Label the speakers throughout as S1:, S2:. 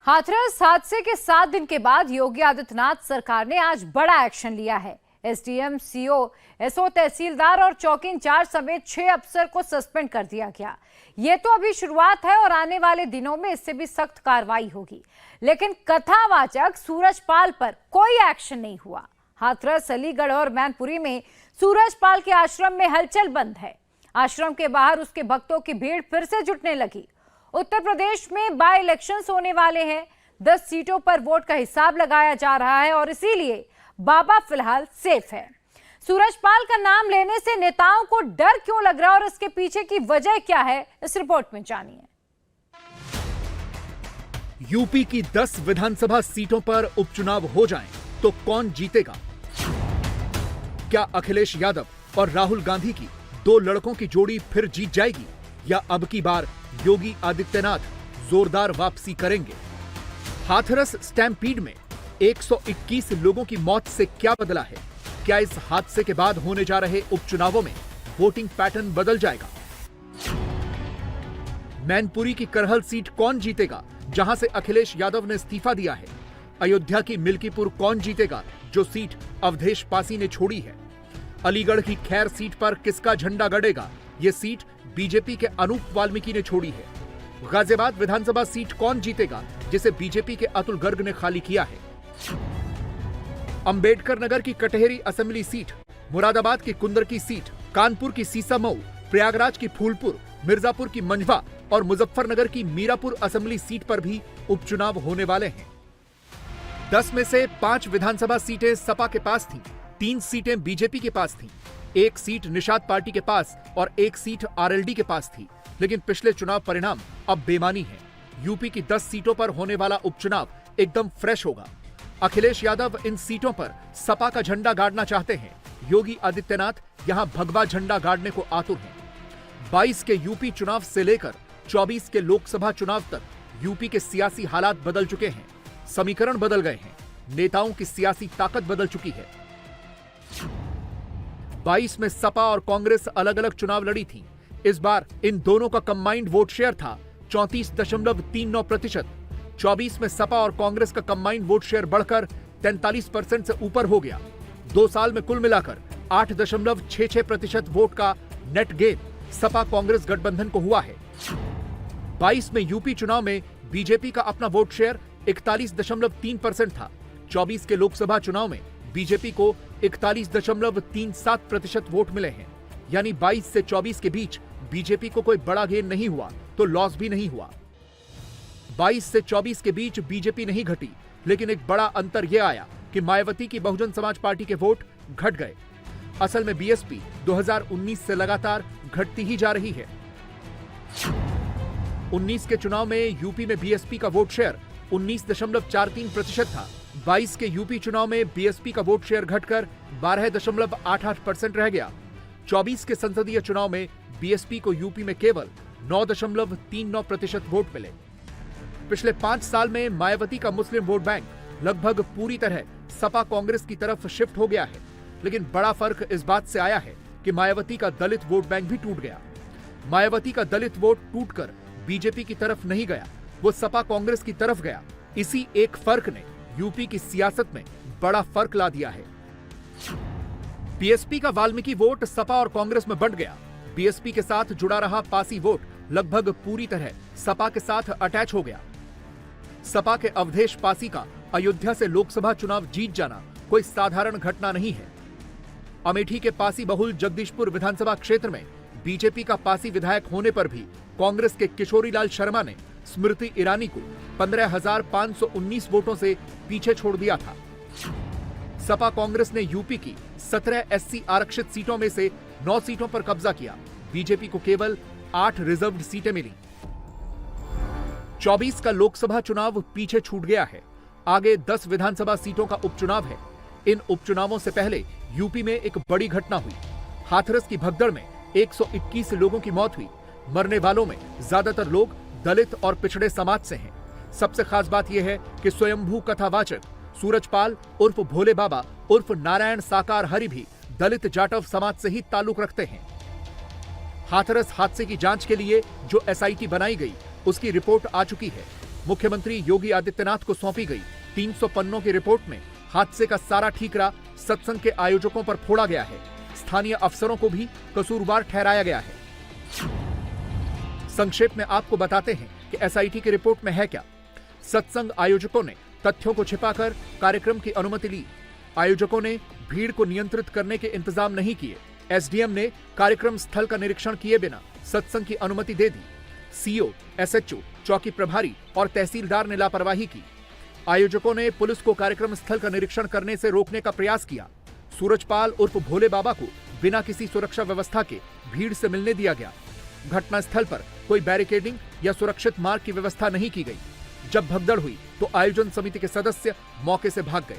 S1: हाथरस हादसे के 7 दिन के बाद योगी आदित्यनाथ सरकार ने आज बड़ा एक्शन लिया है। एसडीएम, सीओ, एसओ, तहसीलदार और चौकी इंचार्ज समेत 6 अफसर को सस्पेंड कर दिया गया। ये तो अभी शुरुआत है और आने वाले दिनों में इससे भी सख्त कार्रवाई होगी। लेकिन कथावाचक सूरजपाल पर कोई एक्शन नहीं हुआ। हाथरस, अलीगढ़ और मैनपुरी में सूरजपाल के आश्रम में हलचल बंद है। आश्रम के बाहर उसके भक्तों की भीड़ फिर से जुटने लगी। उत्तर प्रदेश में बाय इलेक्शंस होने वाले हैं। 10 सीटों पर वोट का हिसाब लगाया जा रहा है और इसीलिए बाबा फिलहाल सेफ है। सूरजपाल का नाम लेने से नेताओं को डर क्यों लग रहा है और इसके पीछे की वजह क्या है, इस रिपोर्ट में जानिए।
S2: यूपी की 10 विधानसभा सीटों पर उपचुनाव हो जाएं तो कौन जीतेगा? क्या अखिलेश यादव और राहुल गांधी की 2 लड़कों की जोड़ी फिर जीत जाएगी या अब की बार योगी आदित्यनाथ जोरदार वापसी करेंगे? हाथरस स्टैम्पीड में 121 लोगों की मौत से क्या बदला है? क्या इस हादसे के बाद होने जा रहे उपचुनावों में वोटिंग पैटर्न बदल जाएगा? मैनपुरी की करहल सीट कौन जीतेगा, जहां से अखिलेश यादव ने इस्तीफा दिया है? अयोध्या की मिल्कीपुर कौन जीतेगा, जो सीट अवधेश पासी ने छोड़ी है? अलीगढ़ की खैर सीट पर किसका झंडा गड़ेगा? ये सीट बीजेपी के अनूप वाल्मीकि ने छोड़ी है। गाजियाबाद विधानसभा सीट कौन जीतेगा, जिसे बीजेपी के अतुल गर्ग ने खाली किया है? अंबेडकर नगर की कटहरी असेंबली सीट, मुरादाबाद की कुंदर की सीट, कानपुर की सीसामऊ, प्रयागराज की फूलपुर, मिर्जापुर की मंझवा और मुजफ्फरनगर की मीरापुर असेंबली सीट पर भी उपचुनाव होने वाले हैं। 10 में से 5 विधानसभा सीटें सपा के पास थीं, 3 सीटें बीजेपी के पास थीं, 1 सीट निषाद पार्टी के पास और 1 सीट आरएलडी के पास थी। लेकिन पिछले चुनाव परिणाम अब बेमानी है। यूपी की 10 सीटों पर होने वाला उपचुनाव एकदम फ्रेश होगा। अखिलेश यादव इन सीटों पर सपा का झंडा गाड़ना चाहते हैं। योगी आदित्यनाथ यहां भगवा झंडा गाड़ने को आतुर हैं। 22 के यूपी चुनाव से लेकर 24 के लोकसभा चुनाव तक यूपी के सियासी हालात बदल चुके हैं, समीकरण बदल गए हैं, नेताओं की सियासी ताकत बदल चुकी है। 22 में सपा और कांग्रेस अलग अलग चुनाव लड़ी थी। इस बार इन दोनों का कंबाइंड वोट शेयर था 34.39%। 24 में सपा और कांग्रेस का कंबाइंड वोट शेयर बढ़कर 43% से ऊपर हो गया। 2 साल में कुल मिलाकर 8.66% वोट का नेट गेन सपा कांग्रेस गठबंधन को हुआ है। 22 में यूपी चुनाव में बीजेपी का अपना वोट शेयर 41.3% था। 24 के लोकसभा चुनाव में बीजेपी को 41.37% वोट मिले हैं। यानी 22 से 24 के बीच बीजेपी को कोई बड़ा गेन नहीं हुआ तो लॉस भी नहीं हुआ। 22 से 24 के बीच बीजेपी नहीं घटी, लेकिन एक बड़ा अंतर यह आया कि मायावती की बहुजन समाज पार्टी के वोट घट गए। असल में बीएसपी 2019 से लगातार घटती ही जा रही है। 19 के चुनाव में यूपी में बीएसपी का वोट शेयर 19.43% था। 22 के यूपी चुनाव में बीएसपी का वोट शेयर घटकर 12.88% रह गया। 24 के संसदीय चुनाव में बीएसपी को यूपी में केवल 9.39% वोट मिले। पिछले 5 साल में मायावती का मुस्लिम वोट बैंक लगभग पूरी तरह सपा कांग्रेस की तरफ शिफ्ट हो गया है। लेकिन बड़ा फर्क इस बात से आया है कि मायावती का दलित वोट बैंक भी टूट गया। मायावती का दलित वोट टूटकर बीजेपी की तरफ नहीं गया, वो सपा कांग्रेस की तरफ गया। इसी एक फर्क ने यूपी की सियासत में बड़ा फर्क ला दिया है। बीएसपी का वाल्मीकि वोट सपा और कांग्रेस में बंट गया। बीएसपी के साथ जुड़ा रहा पासी वोट लगभग पूरी तरह सपा के साथ अटैच हो गया। सपा के अवधेश पासी का अयोध्या से लोकसभा चुनाव जीत जाना कोई साधारण घटना नहीं है। अमेठी के पासी बहुल जगदीशपुर विधानसभा क्षेत्र में बीजेपी का पासी विधायक होने पर भी कांग्रेस के किशोरीलाल शर्मा ने स्मृति ईरानी को 15,519 वोटों से पीछे छोड़ दिया था। सपा कांग्रेस ने यूपी की 17 एससी आरक्षित सीटों में से 9 सीटों पर कब्जा किया। बीजेपी को केवल 8 रिजर्व्ड सीटें मिली। 24 का लोकसभा चुनाव पीछे छूट गया है। आगे 10 विधानसभा सीटों का उपचुनाव है। इन उपचुनावों से पहले यूपी में एक बड़ी घटना हुई। हाथरस की भगदड़ में 121 लोगों की मौत हुई। मरने वालों में ज्यादातर लोग दलित और पिछड़े समाज से हैं। सबसे खास बात यह है कि स्वयंभू कथावाचक सूरजपाल उर्फ भोले बाबा उर्फ नारायण साकार हरि भी दलित जाटव समाज से ही ताल्लुक रखते हैं। हाथरस हादसे की जांच के लिए जो एसआईटी बनाई गई उसकी रिपोर्ट आ चुकी है। मुख्यमंत्री योगी आदित्यनाथ को सौंपी गई 300 पन्नों की रिपोर्ट में हादसे का सारा ठीकरा सत्संग के आयोजकों पर फोड़ा गया है। स्थानीय अफसरों को भी कसूरवार ठहराया गया है। संक्षेप में आपको बताते हैं कि एसआईटी की रिपोर्ट में है क्या। सत्संग आयोजकों ने तथ्यों को छिपाकर कार्यक्रम की अनुमति ली। आयोजकों ने भीड़ को नियंत्रित करने के इंतजाम नहीं किए। एसडीएम ने कार्यक्रम स्थल का निरीक्षण किए बिना सत्संग की अनुमति दे दी। सीओ, एसएचओ, चौकी प्रभारी और तहसीलदार ने लापरवाही की। आयोजकों ने पुलिस को कार्यक्रम स्थल का निरीक्षण करने से रोकने का प्रयास किया। सूरजपाल उर्फ भोले बाबा को बिना किसी सुरक्षा व्यवस्था के भीड़ से मिलने दिया गया। घटनास्थल पर कोई बैरिकेडिंग या सुरक्षित मार्ग की व्यवस्था नहीं की गई। जब भगदड़ हुई तो आयोजन समिति के सदस्य मौके से भाग गए।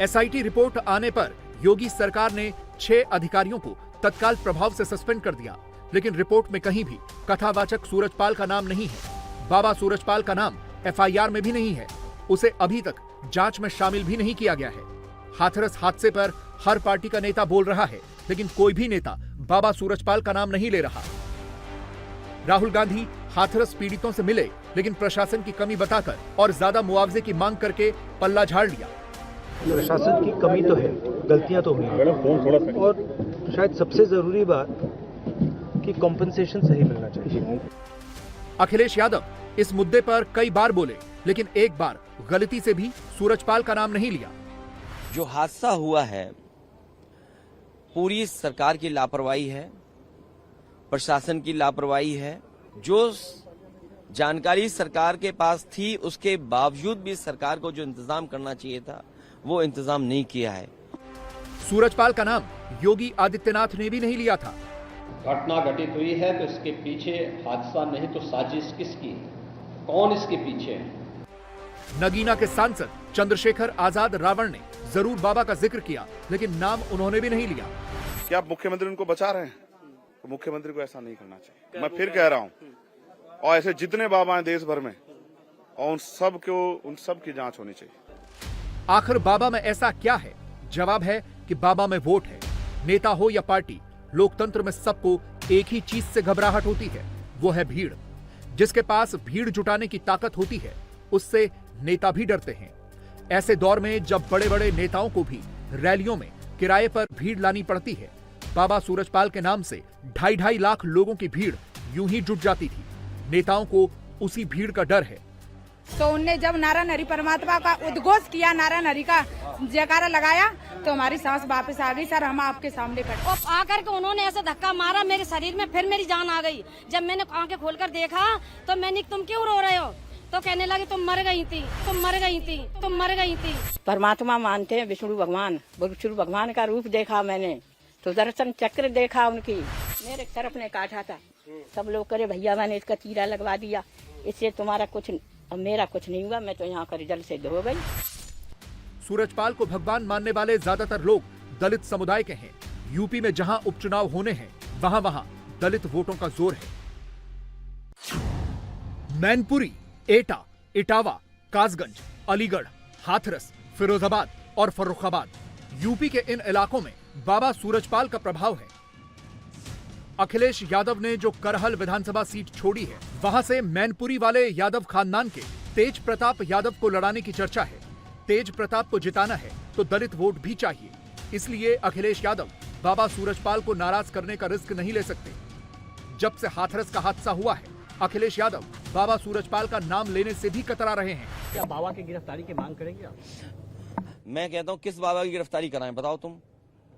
S2: एसआईटी रिपोर्ट आने पर योगी सरकार ने 6 अधिकारियों को तत्काल प्रभाव से सस्पेंड कर दिया, लेकिन रिपोर्ट में कहीं भी कथावाचक सूरजपाल का नाम नहीं है। बाबा सूरजपाल का नाम एफआईआर में भी नहीं है। उसे अभी तक जांच में शामिल भी नहीं किया गया है। हाथरस हादसे पर हर पार्टी का नेता बोल रहा है, लेकिन कोई भी नेता बाबा सूरजपाल का नाम नहीं ले रहा। राहुल गांधी हाथरस पीड़ितों से मिले, लेकिन प्रशासन की कमी बताकर और ज्यादा मुआवजे की मांग करके पल्ला झाड़ लिया।
S3: प्रशासन की कमी तो है, गलतियां तो हुई हैं, और शायद सबसे जरूरी बात कि कॉम्पेंसेशन सही मिलना चाहिए।
S2: अखिलेश यादव इस मुद्दे पर कई बार बोले, लेकिन एक बार गलती से भी सूरजपाल का नाम नहीं लिया।
S4: जो हादसा हुआ है पूरी सरकार की लापरवाही है, प्रशासन की लापरवाही है। जो जानकारी सरकार के पास थी उसके बावजूद भी सरकार को जो इंतजाम करना चाहिए था वो इंतजाम नहीं किया है।
S2: सूरजपाल का नाम योगी आदित्यनाथ ने भी नहीं लिया था।
S5: घटना घटित हुई है तो इसके पीछे हादसा नहीं तो साजिश किसकी है? कौन इसके पीछे है?
S2: नगीना के सांसद चंद्रशेखर आजाद रावण ने जरूर बाबा का जिक्र किया, लेकिन नाम उन्होंने भी नहीं लिया।
S6: क्या मुख्यमंत्री उनको बचा रहे हैं? तो मुख्यमंत्री को ऐसा नहीं करना चाहिए। मैं फिर कह रहा हूं, और ऐसे जितने बाबा हैं देश भर में, और उन सब की जांच होनी चाहिए।
S2: आखिर बाबा में ऐसा क्या है? जवाब है कि बाबा में वोट है। नेता हो या पार्टी, लोकतंत्र में सबको एक ही चीज से घबराहट होती है, वो है भीड़। जिसके पास भीड़ जुटाने की ताकत होती है उससे नेता भी डरते हैं। ऐसे दौर में जब बड़े बड़े नेताओं को भी रैलियों में किराए पर भीड़ लानी पड़ती है, बाबा सूरजपाल के नाम से 2.5 लाख लोगों की भीड़ यूं ही जुट जाती थी। नेताओं को उसी भीड़ का डर है।
S7: तो उनने जब नारायण हरि परमात्मा का उद्घोष किया, नारायण हरि का जयकारा लगाया, तो हमारी सांस वापस आ गई। सर, हम आपके सामने खड़े।
S8: और आकर के उन्होंने ऐसा धक्का मारा मेरे शरीर में, फिर मेरी जान आ गई। जब मैंने आंखें खोलकर देखा तो मैंने, तुम क्यों रो रहे हो? तो कहने लगे तुम मर गई थी, तुम मर गई थी, तुम मर गई थी।
S9: परमात्मा मानते हैं विष्णु भगवान का रूप देखा मैंने, तो दर्शन चक्र देखा उनकी। मेरे तरफ ने काटा था, सब लोग करे भैया मैंने इसका चीरा लगवा दिया, इससे तुम्हारा कुछ और मेरा कुछ नहीं हुआ, मैं तो यहाँ का रिजल्ट से हो गई।
S2: सूरजपाल को भगवान मानने वाले ज्यादातर लोग दलित समुदाय के हैं। यूपी में जहां उपचुनाव होने हैं वहां दलित वोटों का जोर है। मैनपुरी, एटा, इटावा, कासगंज, अलीगढ़, हाथरस, फिरोजाबाद और फर्रुखाबाद, यूपी के इन इलाकों में बाबा सूरजपाल का प्रभाव है। अखिलेश यादव ने जो करहल विधानसभा सीट छोड़ी है, वहां से मैनपुरी वाले यादव खानदान के तेज प्रताप यादव को लड़ाने की चर्चा है। तेज प्रताप को जिताना है तो दलित वोट भी चाहिए, इसलिए अखिलेश यादव बाबा सूरजपाल को नाराज करने का रिस्क नहीं ले सकते। जब से हाथरस का हादसा हुआ है, अखिलेश यादव बाबा सूरजपाल का नाम लेने से भी कतरा रहे हैं।
S3: क्या बाबा की गिरफ्तारी की मांग करेंगे आप?
S4: मैं कहता हूं किस बाबा की गिरफ्तारी कराएं बताओ तुम?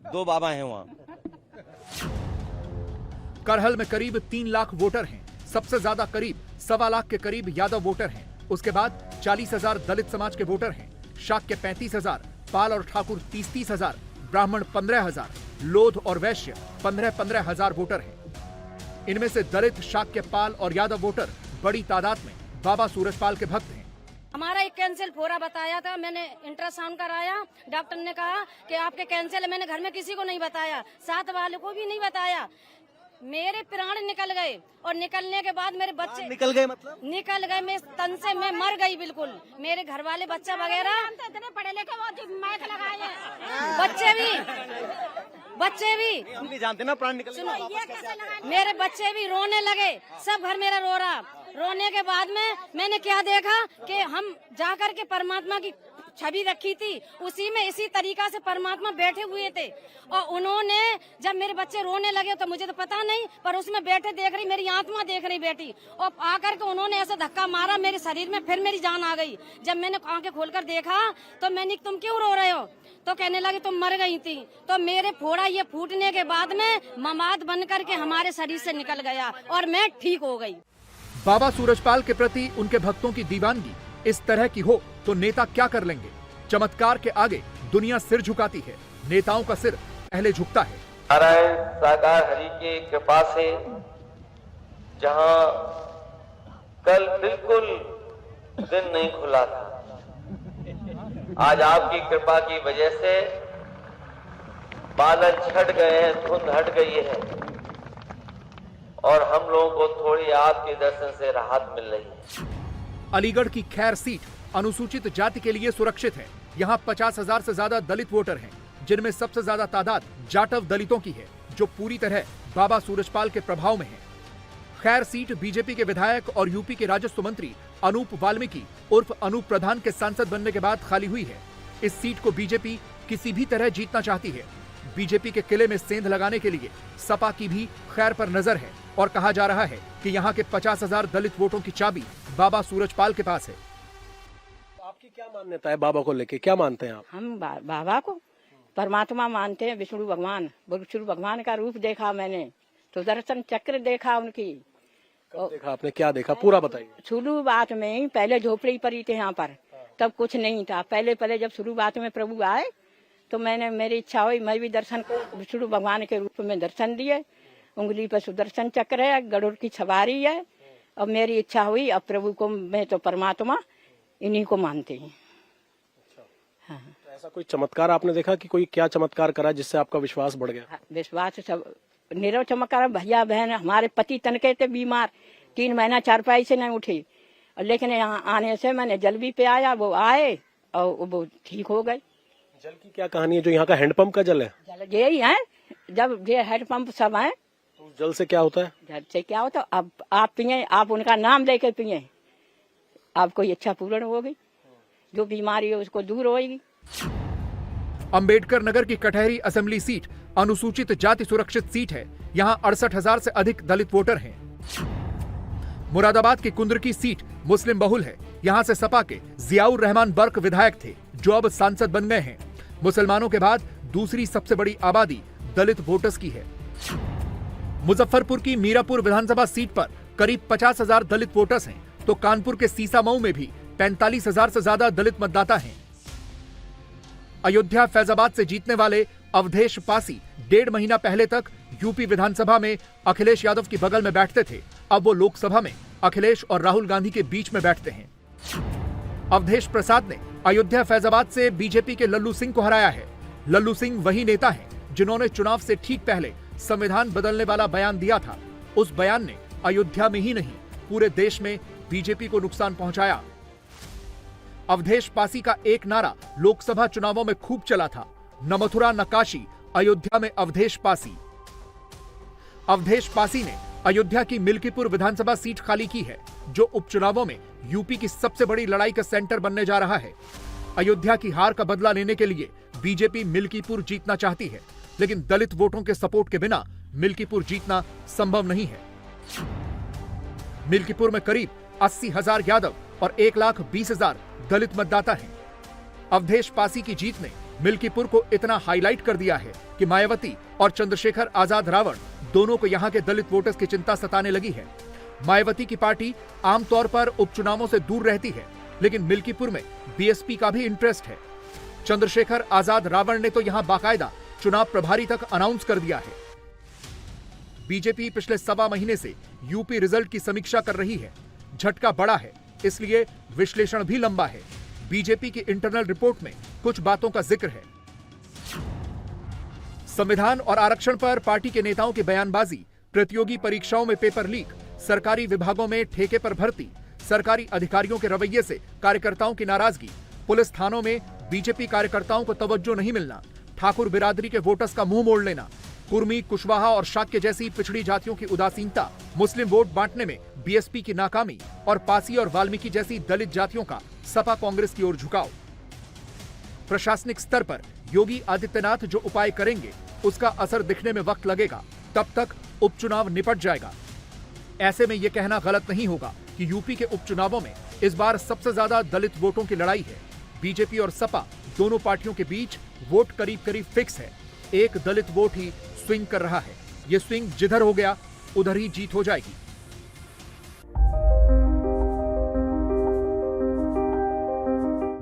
S4: 2 बाबा हैं वहां।
S2: करहल में करीब 3 लाख वोटर हैं। सबसे ज्यादा करीब 1.25 लाख के करीब यादव वोटर हैं। उसके बाद 40,000 दलित समाज के वोटर हैं। शाक्य 35,000, पाल और ठाकुर 30,000, ब्राह्मण 15,000, लोध और वैश्य 15,000 वोटर हैं। इनमें से दलित, शाक्य, पाल और यादव वोटर बड़ी तादाद में बाबा सूरजपाल के भक्त हैं।
S8: हमारा एक कैंसिल फोरा बताया था, मैंने अल्ट्रासाउंड कराया, डॉक्टर ने कहा कि आपके कैंसिल है। मैंने घर में किसी को नहीं बताया, साथ वाले को भी नहीं बताया। मेरे प्राण निकल गए और निकलने के बाद मेरे बच्चे
S3: निकल गए, मतलब
S8: निकल गए। मैं तन से मैं मर गई बिल्कुल। मेरे घर वाले बच्चा वगैरह इतने पढ़े लिखे, वो माइक लगाए, बच्चे भी
S3: हम भी जानते ना प्राण निकल गए।
S8: मेरे बच्चे भी रोने लगे, सब घर मेरा रो रहा। रोने के बाद में मैंने क्या देखा कि हम जाकर के परमात्मा की छवि रखी थी, उसी में इसी तरीका से परमात्मा बैठे हुए थे। और उन्होंने जब मेरे बच्चे रोने लगे तो मुझे तो पता नहीं, पर उसमें बैठे देख रही, मेरी आत्मा देख रही बैठी, और आकर के उन्होंने ऐसा धक्का मारा मेरे शरीर में, फिर मेरी जान आ गई। जब मैंने आंखें खोलकर देखा तो मैंने तुम क्यों रो रहे हो, तो कहने लगी तुम मर गई थी। तो मेरे फोड़ा ये फूटने के बाद में ममाद बन करके हमारे शरीर से निकल गया और मैं ठीक हो गई।
S2: बाबा सूरजपाल के प्रति उनके भक्तों की दीवानगी इस तरह की हो तो नेता क्या कर लेंगे। चमत्कार के आगे दुनिया सिर झुकाती है, नेताओं का सिर पहले झुकता है।
S10: नारायण साकार हरि की कृपा से जहां कल बिल्कुल दिन नहीं खुला था, आज आपकी कृपा की वजह से बादल छट गए हैं, धुंध हट गई है और हम लोगों को थोड़ी आपके दर्शन से राहत मिल रही है।
S2: अलीगढ़ की खैर सीट अनुसूचित जाति के लिए सुरक्षित है। यहाँ 50,000 से ज्यादा दलित वोटर हैं, जिनमें सबसे ज्यादा तादाद जाटव दलितों की है, जो पूरी तरह बाबा सूरजपाल के प्रभाव में है। खैर सीट बीजेपी के विधायक और यूपी के राजस्व मंत्री अनूप वाल्मीकि उर्फ अनूप प्रधान के सांसद बनने के बाद खाली हुई है। इस सीट को बीजेपी किसी भी तरह जीतना चाहती है। बीजेपी के किले में सेंध लगाने के लिए सपा की भी खैर पर नजर है और कहा जा रहा है कि यहाँ के 50,000 दलित वोटों की चाबी बाबा सूरजपाल के पास है।
S11: आपकी क्या मान्यता है बाबा को लेके, क्या मानते हैं आप?
S9: हम बाबा को परमात्मा मानते हैं, विष्णु भगवान, विष्णु भगवान का रूप देखा मैंने, तो दर्शन चक्र देखा उनकी।
S11: कब देखा आपने, क्या देखा, पूरा बताइए।
S9: शुरुआत में ही पहले झोपड़ी पर ही थे यहाँ पर, तब कुछ नहीं था। पहले जब शुरुआत में प्रभु आए तो मेरी इच्छा हुई मैं भी दर्शन को विष्णु भगवान के रूप में दर्शन दिए। उंगली पर सुदर्शन चक्र है, गरुड़ की सवारी है। अब मेरी इच्छा हुई, अब प्रभु को मैं तो परमात्मा इन्हीं को मानती हूँ। हाँ।
S11: तो ऐसा कोई चमत्कार आपने देखा कि कोई क्या चमत्कार करा जिससे आपका विश्वास बढ़ गया?
S9: विश्वास सब निरव चमत्कार। भैया बहन हमारे पति तनके थे बीमार, 3 महीना चारपाई से नहीं उठी, लेकिन यहाँ आने से मैंने जल भी पे आया, वो आए और वो ठीक हो गए।
S11: जल की क्या कहानी है? जो यहाँ का हैंडपंप का जल है?
S9: जल यही है, जब ये हैंडपंप सब है
S11: तो जल से क्या होता है?
S9: जल से क्या होता है, अब आप पिए, आप उनका नाम लेकर पिए, आपको इच्छा पूर्ण होगी, जो बीमारी है उसको दूर होगी।
S2: अंबेडकर नगर की कटहरी असेंबली सीट अनुसूचित जाति सुरक्षित सीट है। यहाँ 68,000 से अधिक दलित वोटर हैं। मुरादाबाद की कुंदरकी सीट मुस्लिम बहुल है। यहाँ से सपा के जियाउर रहमान बर्क विधायक थे, जो अब सांसद बन गए हैं। मुसलमानों के बाद दूसरी सबसे बड़ी आबादी दलित वोटर्स की है। मुजफ्फरपुर की मीरापुर विधानसभा सीट पर करीब 50,000 दलित वोटर्स हैं, तो कानपुर के सीसामऊ में भी 45,000 से ज्यादा दलित मतदाता हैं। अयोध्या फैजाबाद से जीतने वाले अवधेश पासी 1.5 महीना पहले तक यूपी विधानसभा में अखिलेश यादव की बगल में बैठते थे। अब वो लोकसभा में अखिलेश और राहुल गांधी के बीच में बैठते हैं। अवधेश प्रसाद ने अयोध्या फैजाबाद से बीजेपी के लल्लू सिंह को हराया है। लल्लू सिंह वही नेता हैं जिन्होंने चुनाव से ठीक पहले संविधान बदलने वाला बयान दिया था। उस बयान ने अयोध्या में ही नहीं पूरे देश में बीजेपी को नुकसान पहुंचाया। अवधेश पासी का एक नारा लोकसभा चुनावों में खूब चला था, न मथुरा न काशी, अयोध्या में अवधेश पासी। अवधेश पासी ने अयोध्या की मिल्कीपुर विधानसभा सीट खाली की है, जो उपचुनावों में यूपी की सबसे बड़ी लड़ाई का सेंटर बनने जा रहा है। अयोध्या की हार का बदला लेने के लिए बीजेपी मिल्कीपुर जीतना चाहती है, लेकिन दलित वोटों के सपोर्ट के बिना मिल्कीपुर जीतना संभव नहीं है। मिल्कीपुर में करीब 80,000 यादव और 1,20,000 दलित मतदाता हैं। अवधेश पासी की जीत ने मिल्कीपुर को इतना हाईलाइट कर दिया है कि मायावती और चंद्रशेखर आजाद रावण दोनों को यहां के दलित वोटर्स की चिंता सताने लगी है। मायावती की पार्टी आमतौर पर उपचुनावों से दूर रहती है, लेकिन मिल्कीपुर में बीएसपी का भी इंटरेस्ट है। चंद्रशेखर आजाद रावण ने तो यहां बाकायदा चुनाव प्रभारी तक अनाउंस कर दिया है। बीजेपी पिछले 1.25 महीने से यूपी रिजल्ट की समीक्षा कर रही है। झटका बड़ा है, इसलिए विश्लेषण भी लंबा है। बीजेपी की इंटरनल रिपोर्ट में कुछ बातों का जिक्र है। संविधान और आरक्षण पर पार्टी के नेताओं की बयानबाजी, प्रतियोगी परीक्षाओं में पेपर लीक, सरकारी विभागों में ठेके पर भर्ती, सरकारी अधिकारियों के रवैये से कार्यकर्ताओं की नाराजगी, पुलिस थानों में बीजेपी कार्यकर्ताओं को तवज्जो नहीं मिलना, ठाकुर बिरादरी के वोटर्स का मुंह मोड़ लेना, कुर्मी, कुशवाहा और शाक्य जैसी पिछड़ी जातियों की उदासीनता, मुस्लिम वोट बांटने में बीएसपी की नाकामी और पासी और वाल्मीकि जैसी दलित जातियों का सपा कांग्रेस की ओर झुकाव। प्रशासनिक स्तर पर योगी आदित्यनाथ जो उपाय करेंगे उसका असर दिखने में वक्त लगेगा, तब तक उपचुनाव निपट जाएगा। ऐसे में यह कहना गलत नहीं होगा कि यूपी के उपचुनावों में इस बार सबसे ज्यादा दलित वोटों की लड़ाई है। बीजेपी और सपा दोनों पार्टियों के बीच वोट करीब करीब फिक्स है। एक दलित वोट ही स्विंग कर रहा है। ये स्विंग जिधर हो गया उधर ही जीत हो जाएगी।